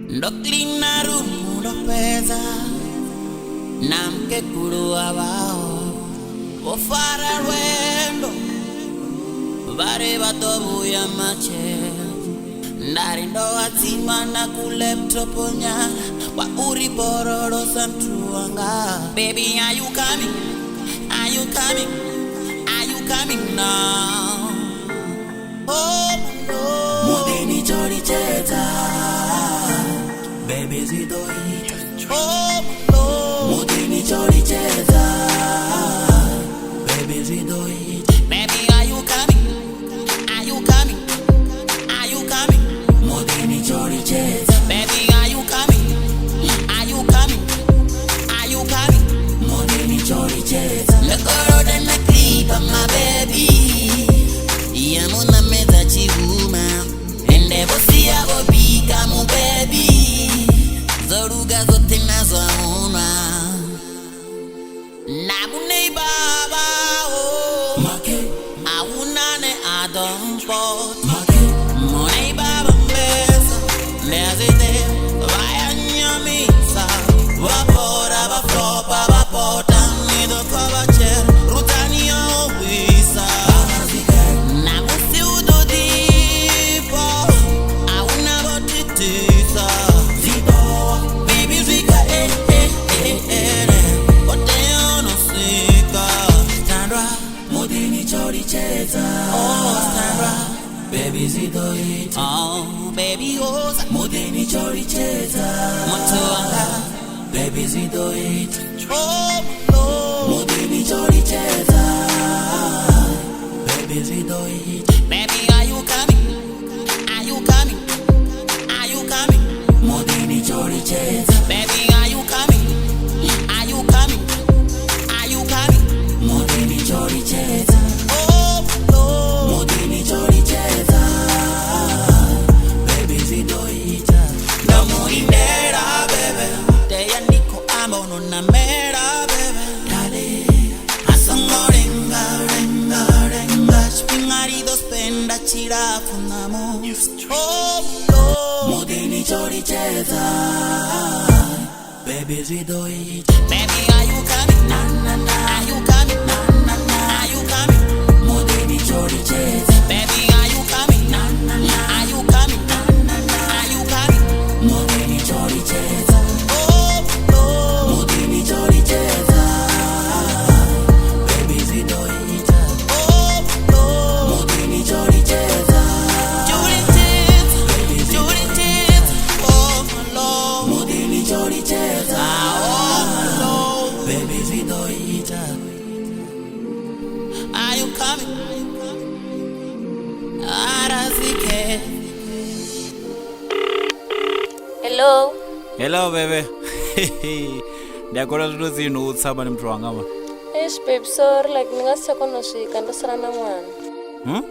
Ndoklina rumu ndopeza namke kuruwa wao wofara rwendo vari vatovuya mache ndari ndovatsimana kuleptoponya wauri bororosa mtu wanga. Baby, are you coming? Are you coming? Are you coming now? Oh no, mudeni chori cheta baby zidoita. Oh no, mudeni chori cheta baby zidoita. Baby, are you coming? Are you coming? Are you coming? Mudeni chori cheta. Baby, are you coming? Are you coming? Are you coming? Mudeni chori cheta. Lekoro dana kripa my baby. Yamuna meza chihuma ende bosi yabo bika mu baby. Zoruga zote nazo auna Nabune baba oh Make Aunane adompo Make Mone baba mbesa Nezite Vaya nyamisa Vapora vapopa vapota Nido kovache Rutani ya wisa Namusi udodipo Auna botitisa Baby Zika Oteono sika Sandra Mudini chori cheta. Oh Sandra Baby zidoita. Oh baby oza Mudini chori cheta. Motuanga Baby zidoita. Oh no Mudini chori cheta. Baby zidoita. Baby, are you coming? Are you coming? Are you coming? Mudini chori cheta. Baby, are you coming? Are you coming? Are you coming? Mudini chori cheta. Oh no Mudini chori cheta. Baby zidoita. No muindera baby. Teya niko amo no namera baby. Dale Asongo renga renga renga. Spingarido spenda chira funamo. Oh no Mudini chori cheta. Baby zidoita. Baby, are you coming? Na na na. Are you coming? Na na na. Are you coming? Mudini chori cheta. Baby, are you coming? Na na na. Are you coming? Na na na. Are you coming? Mudini chori cheta. Oh no Mudini chori cheta. Baby zidoita. Oh no Mudini chori cheta. Chori cheta. Oh no Mudini chori cheta. Oh no Baby zidoita. Are you coming? Arazike. Hello. Hello baby. Ndakora zvinhu zino utsaba nemtu wanga ma. Yes babe, sorry like ningasakona swika ndasara na mwana.